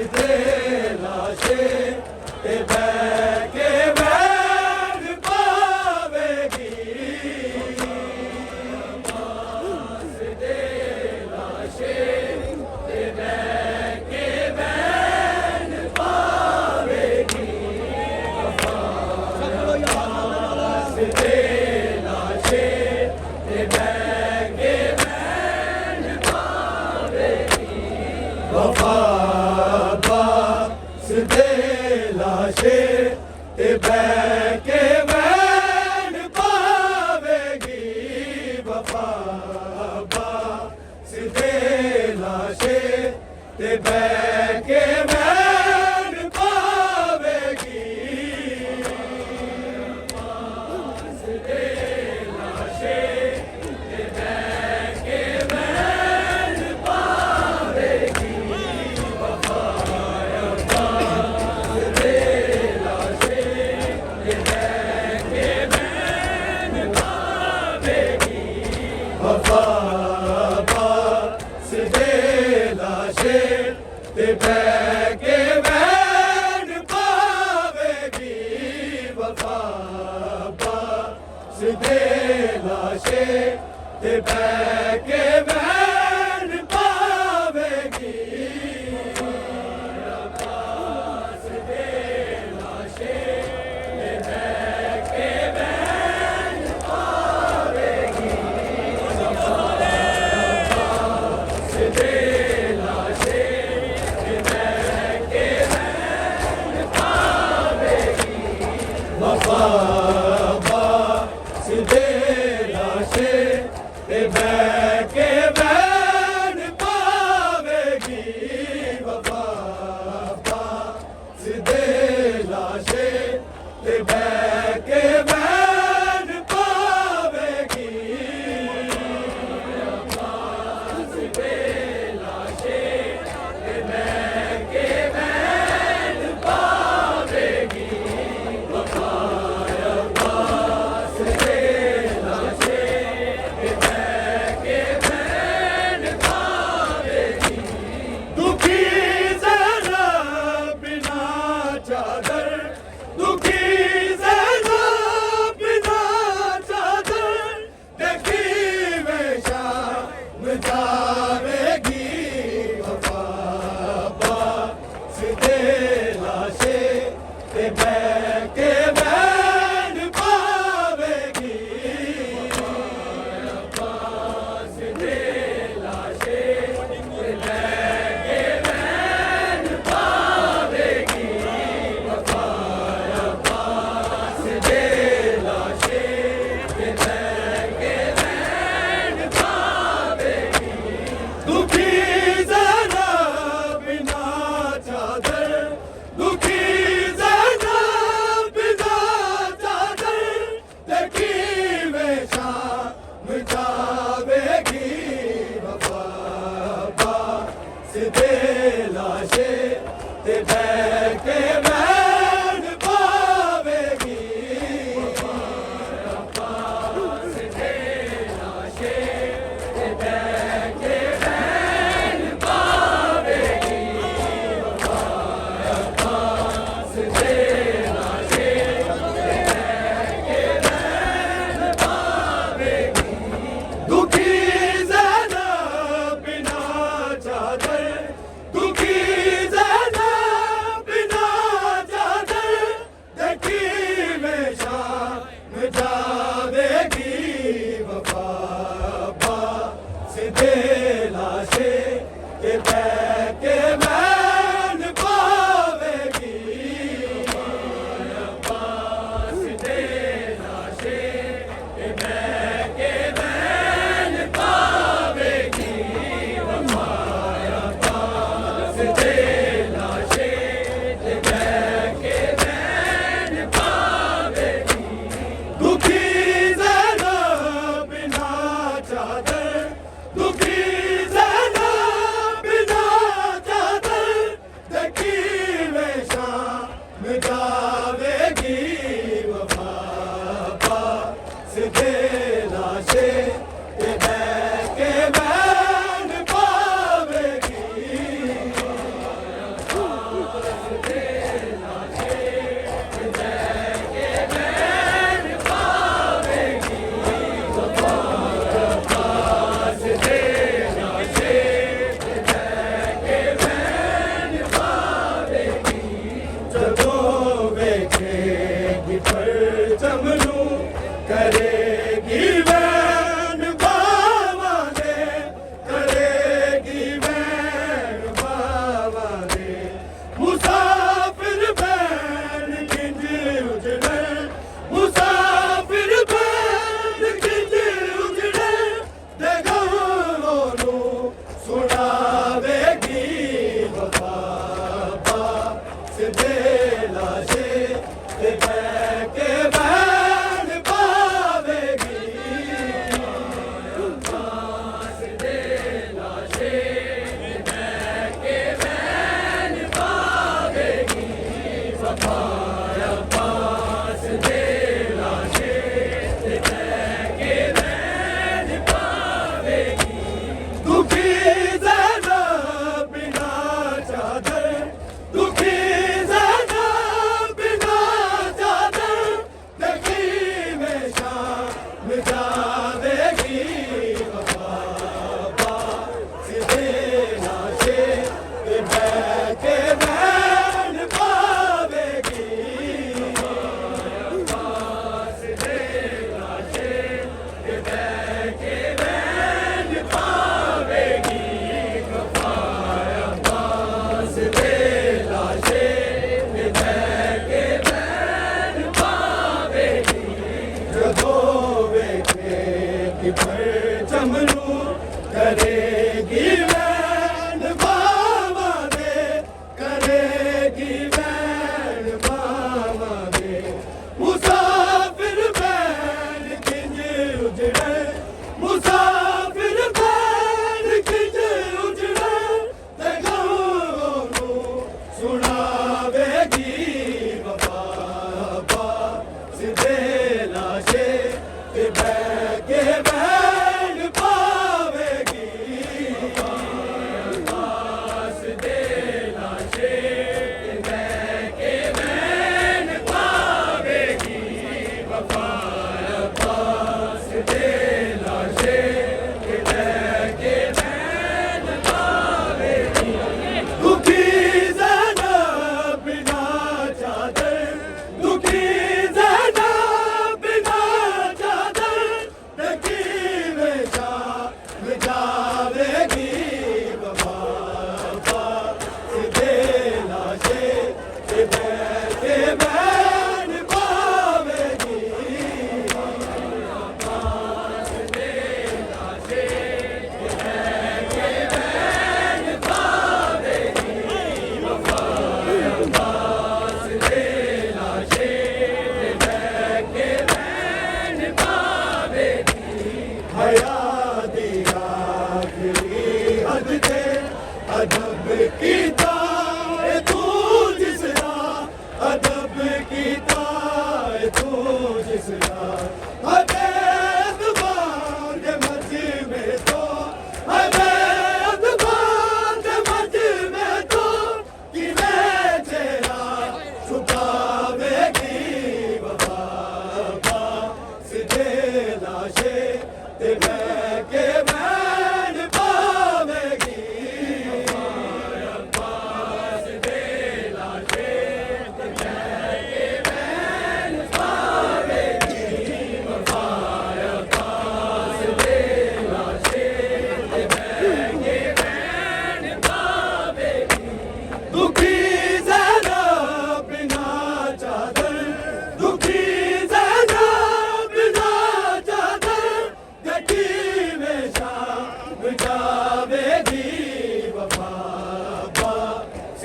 ਸਿੱਧੇ ਲਾਸ਼ੇ ਤੇ ਬਹਿ ਕੇ ਵੈਣ ਪਾਵੇਗੀ ਸਿੱਧੇ ਲਾਸ਼ੇ ਤੇ ਬਹਿ ਕੇ ਵੈਣ ਪਾਵੇਗੀ ਸਿੱਧੇ ਲਾਸ਼ੇ ਤੇ ਬਹਿ ਕੇ ਵੈਣ ਪਾਵੇਗੀ ਵਫਾ ਸਿੱਧੇ ਲਾਸ਼ੇ ਤੇ ਬਹਿ ਕੇ ਵੈਣ ਪਾਵੇਗੀ ਵਫਾ ਸਿੱਧੇ ਲਾਸ਼ੇ ਤੇ ਬਹਿ ਕੇ ਵੈਣ ਪਾਵੇਗੀ ਸਿੱਧੇ ਲਾਸ਼ੇ ਤੇ ਬਹਿ ਕੇ ਵੈਣ ਪਾਵੇਗੀ ਵਫਾ ਸਿੱਧੇ ਲਾਸ਼ੇ ਤੇ ਬਹਿ ਕੇ ਵੈਣ ਪਾਵੇਗੀ ਵਫਾ ਸਿੱਧੇ ਲਾਸ਼ੇ ਤੇ ਬਹਿ ਕੇ ਵੈਣ ਪਾਵੇਗੀ ਸਿੱਧੇ ਲਾਸ਼ੇ ਤੇ ਬਹਿ ਕੇ ਵੈਣ ਪਾਵੇਗੀ ਸਿੱਧੇ ਲਾਸ਼ੇ ਤੇ ਬਹਿ ਕੇ ਵੈਣ ਪਾਵੇਗੀ ਵਫਾ ਸਿੱਧੇ ਲਾਸ਼ੇ ਤੇ ਬਹਿ ਕੇ ਵੈਣ ਪਾਵੇਗੀ ਵਫਾ ਸਿੱਧੇ ਲਾਸ਼ੇ ਤੇ ਬਹਿ ਕੇ ਵੈਣ ਪਾਵੇਗੀ ਸਿੱਧੇ ਲਾਸ਼ੇ ਤੇ ਬਹਿ ਕੇ ਵੈਣ ਪਾਵੇਗੀ ਵਫਾ ਸਿੱਧੇ ਲਾਸ਼ੇ ਤੇ ਬਹਿ ਕੇ ਵੈਣ ਪਾਵੇਗੀ ਦੁਖੀ ਜ਼ਰਾ ਬਿਨਾ ਚਾਦਰ ਦੁਖੀ ਜ਼ਰਾ ਬਿਨਾ ਚਾਦਰ ਦੇਖੀ ਵੇ ਸ਼ਾਮ ਜਾਵੇਗੀ ਵਫਾ ਸਿੱਧੇ ਲਾਸ਼ੇ ਤੇ ਬਹਿ ਕੇ ਵੈਣ ਪਾਵੇਗੀ ਸਿੱਧੇ ਲਾਸ਼ੇ ਤੇ ਬਹਿ ਕੇ ਵੈਣ ਪਾਵੇਗੀ ਵਫਾ ਸਿੱਧੇ ਲਾਸ਼ੇ ਤੇ ਬਹਿ ਕੇ ਵੈਣ ਪਾਵੇਗੀ ਦੁਖੀ ਜ਼ਰਾ ਬਿਨਾ ਚਾਦਰ ਦੁਖੀ ਜ਼ਰਾ ਬਿਨਾ ਚਾਦਰ ਦੇਖੀ ਵੇ ਸ਼ਾਮ ਜਾਵੇਗੀ ਵਫਾ ਸਿੱਧੇ ਲਾਸ਼ੇ ਤੇ ਬਹਿ ਕੇ ਵੈਣ ਪਾਵੇਗੀ ਸਿੱਧੇ ਲਾਸ਼ੇ ਤੇ ਬਹਿ ਕੇ ਵੈਣ ਪਾਵੇਗੀ ਸਿੱਧੇ ਲਾਸ਼ੇ ਤੇ ਬਹਿ ਕੇ ਵੈਣ ਪਾਵੇਗੀ ਦੁਖੀ ਜ਼ਰਾ ਬਿਨਾ ਚਾਦਰ ਦੁਖੀ ਜ਼ਰਾ ਬਿਨਾ ਚਾਦਰ ਦੇਖੀ ਵੇ ਸ਼ਾਮ ਜਾਵੇਗੀ ਵਫਾ ਸਿੱਧੇ ਲਾਸ਼ੇ ਤੇ ਬਹਿ ਕੇ ਵੈਣ ਪਾਵੇਗੀ ਸਿੱਧੇ ਲਾਸ਼ੇ ਤੇ ਬਹਿ ਕੇ ਵੈਣ ਪਾਵੇਗੀ ਸਿੱਧੇ ਲਾਸ਼ੇ ਤੇ ਬਹਿ ਕੇ ਵੈਣ ਪਾਵੇਗੀ ਦੁਖੀ ਜ਼ਰਾ ਬਿਨਾ ਚਾਦਰ ਦੁਖੀ ਜ਼ਰਾ ਬਿਨਾ ਚਾਦਰ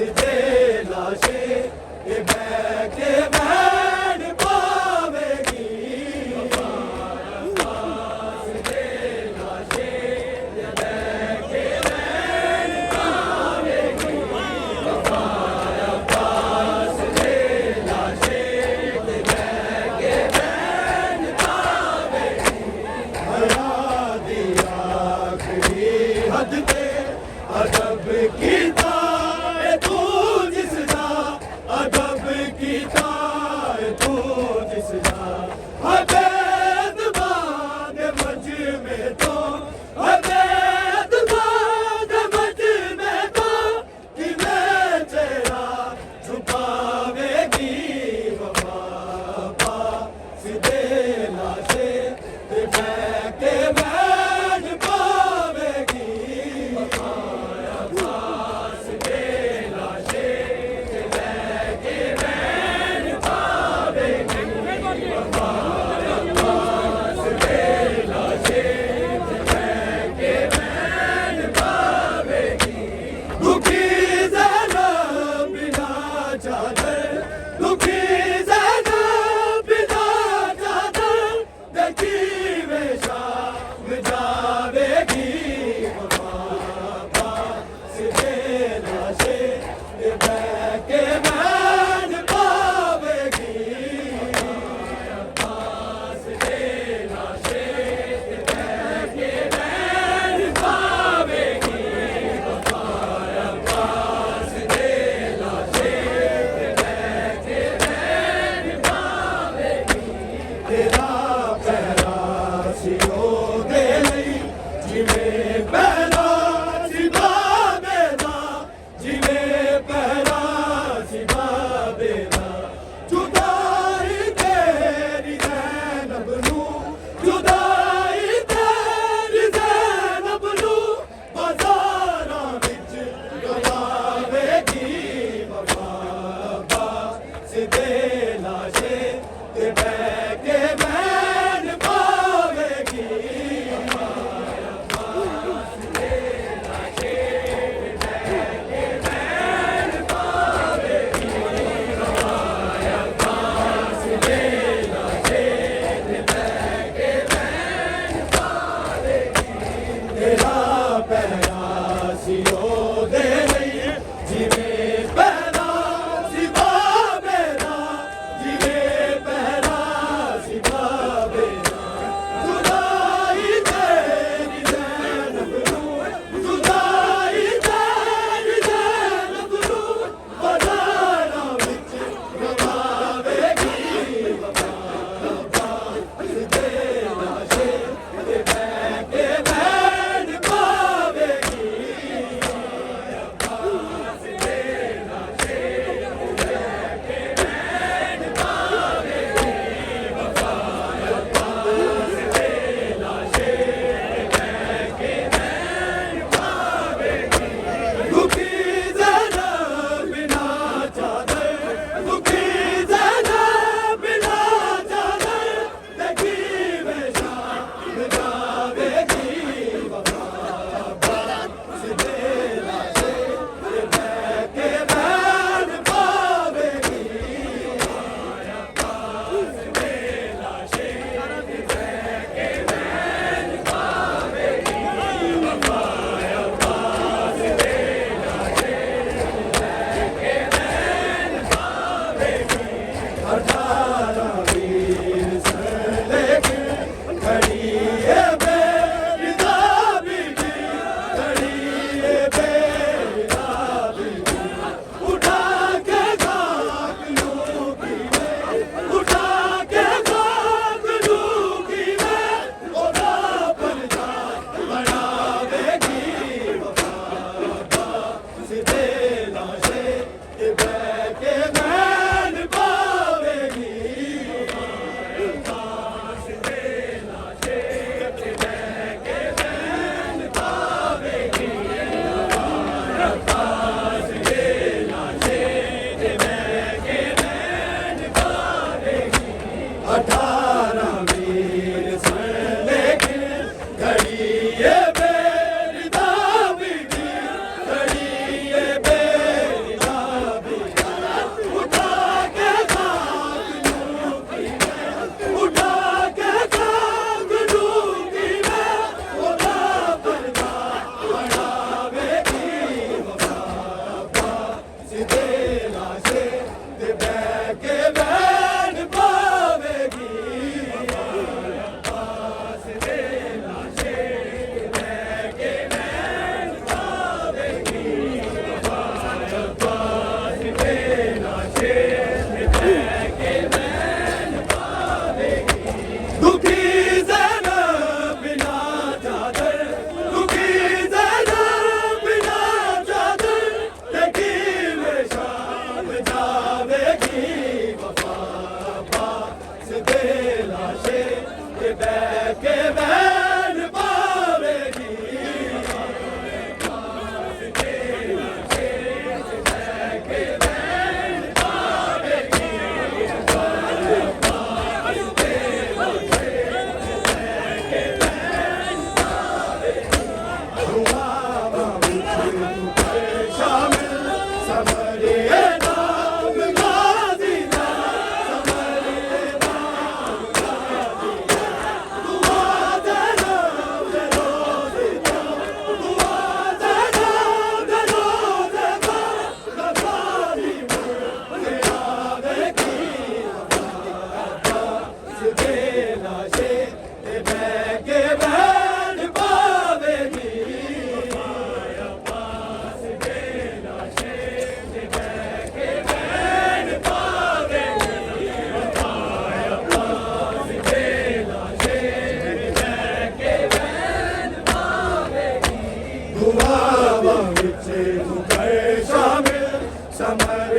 सिद्धे लाशे ये बह के बैठ पावेगी सिद्धे लाशे ये बह के बैठ पावेगी सिद्धे लाशे ये बह के बैठ पावेगी हरा दिया आखिरी हद पे अदब कीता है तू जिसदा अदब कीता है तू जिसदा हबैद बाद मज में तो हबैद बाद मज में तो कि मैं तेरा छुपावेगी वफा सीधे लाशे ते बह के बैठ पावेगी दुखी ज़ैनब बिना चादर दुखी ज़ैनब बिना चादर देखी वे शाम जावेगी वफा सीधे लाशे ये बह के बैठ पावेगी सीधे लाशे ये बह के बैठ पावेगी तेरा पहरा सियो दे लई जिवें पहरा सिवा बेदा जिवें पहरा सिवा बेदा जुदाई तेरी ज़ैनब नू जुदाई तेरी ज़ैनब नू बाज़ारां विच गवावेगी वफा सिद्धे लाशे ते बह के बैठ पावेगी तेरा पहरा सियो दे लई जिवें पहरा सिवा बेदा जिवें पहरा सिवा बेदा जुदाई तेरी ज़ैनब नू जुदाई तेरी ज़ैनब नू बाज़ारां विच गवावेगी वफा सिद्धे लाशे ते बह के बैठ पावेगी दुखी ज़ैनब बिना चादर दुखी ज़ैनब बिना चादर देखी वे शाम जावेगी वफा सीधे लाशे ये बह के बैठ पावेगी सीधे लाशे ये बह के बैठ पावेगी अठारह वीर सर लेके खड़ी है बेरिदा बीबी खड़ी है बेरिदा बीबी उठा के खाक लूकी में उठा के खाक लूकी में ओदा पर्दा बनावेगी वफा सीधे लाशे ये बह के बैठ पावेगी अठारह वीर सर लेके खड़ी ये बेरिदा बीबी खड़ी ये बेरिदा कर शामिल समर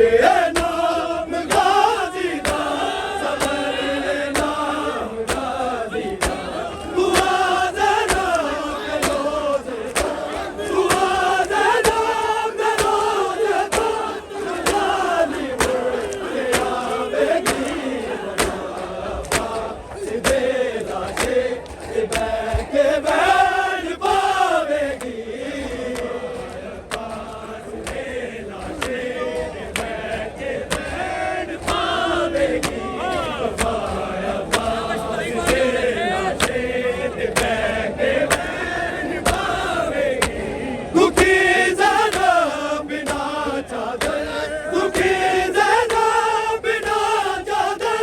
नाम गाजी दा समर नाम गाजी दा दुआ जरा करोज दुआ जरा करोज दा जानी मुझे आवेगी सीधे लाशे के बैठ पावेगी दुखी ज़रा बिना चादर दुखी ज़रा बिना चादर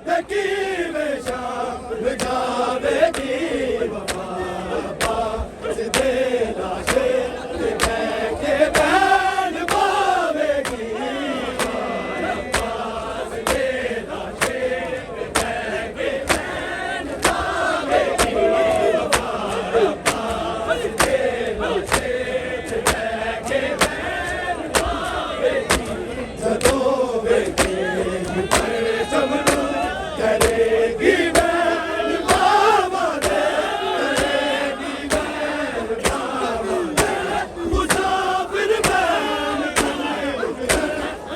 लगी में शाम जावेगी वफा सीधे लाशे के बैठ पावेगी सीधे लाशे के बैठ पावेगी सीधे लाशे करेगी बैन बाबा दे करेगी बैन बाबा दे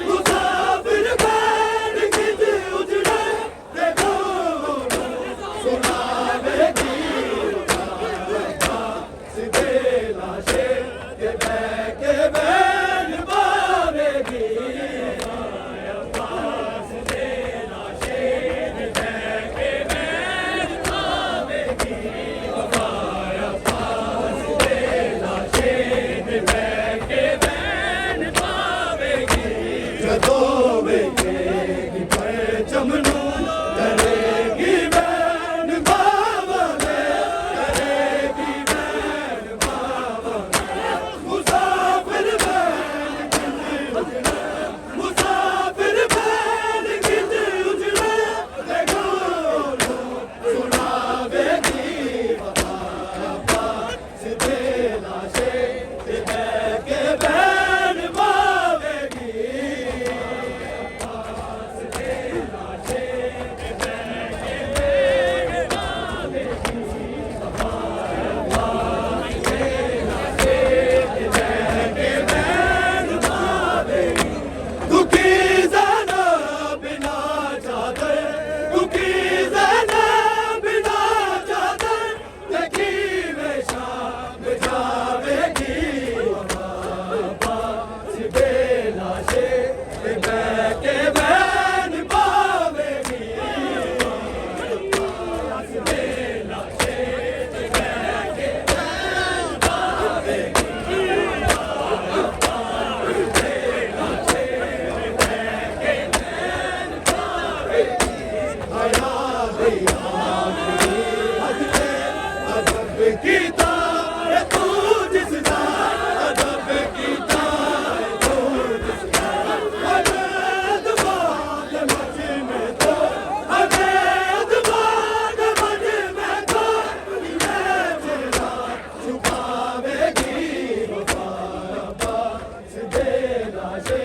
मुसाफिर बैन किज उजड़े देखो सुनावेगी सीधे लाशे के बैन पावेगी जदोवेगी परचमनू करेगी बैन बाबा दे करेगी बैन बाबा दे मुसाफिर बैन किज उजड़े देखो सुनावेगी वफा सीधे लाशे के बैन पावेगी दुखी ज़रा बिना चादर दुखी ज़रा बिना चादर लगी में शाम जावेगी वफा सीधे लाशे के बैन पावेगी सीधे लाशे के बैन पावेगी अदब कीता तू जिसदा अदब कीता तू जिसदा अदब बाग मज में तो अदब बाग मज में तो ये तेरा छुपावेगी वफा सीधे लाशे